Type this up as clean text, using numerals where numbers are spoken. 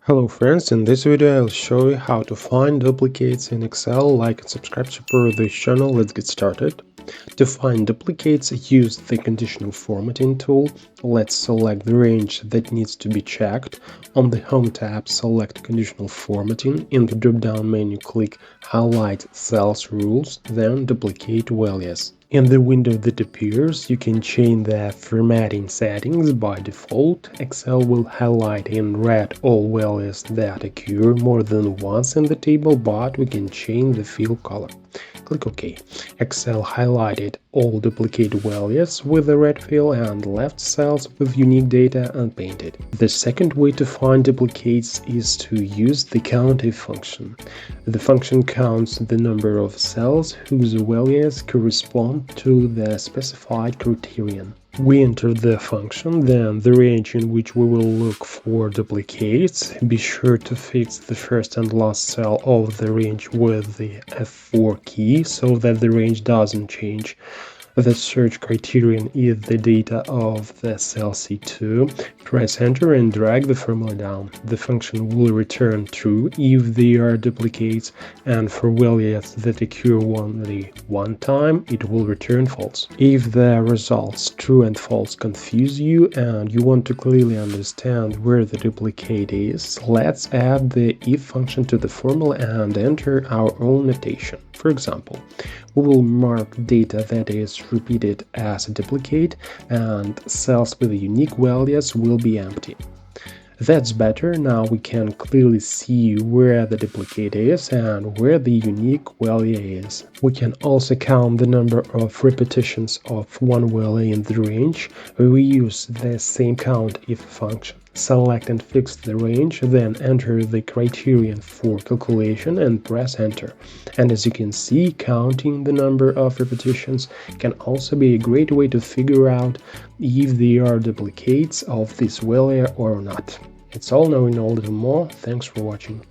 Hello friends, in this video I'll show you how to find duplicates in Excel. Like and subscribe to support this channel. Let's get started. To find duplicates, use the conditional formatting tool. Let's select the range that needs to be checked. On the Home tab, select conditional formatting. In the drop-down menu, click Highlight Cells Rules, then Duplicate Values. In the window that appears, you can change the formatting settings. By default, Excel will highlight in red all values that occur more than once in the table, but we can change the fill color. Click OK. Excel highlighted all duplicate values with the red fill and left cells with unique data unpainted. The second way to find duplicates is to use the COUNTIF function. The function counts the number of cells whose values correspond to the specified criterion. We enter the function, then the range in which we will look for duplicates. Be sure to fix the first and last cell of the range with the F4 key so that the range doesn't change. The search criterion is the data of the cell C2. Press enter and drag the formula down. The function will return true if they are duplicates, and for values that occur only one time, it will return false. If the results true and false confuse you and you want to clearly understand where the duplicate is, let's add the if function to the formula and enter our own notation. For example, we will mark data that is repeated as a duplicate, and cells with unique values will be empty. That's better. Now we can clearly see where the duplicate is and where the unique value is. We can also count the number of repetitions of one value in the range. We use the same COUNTIF function. Select and fix the range, then enter the criterion for calculation and press enter. And as you can see, counting the number of repetitions can also be a great way to figure out if they are duplicates of this value or not. It's all. Knowing a little more. Thanks for watching.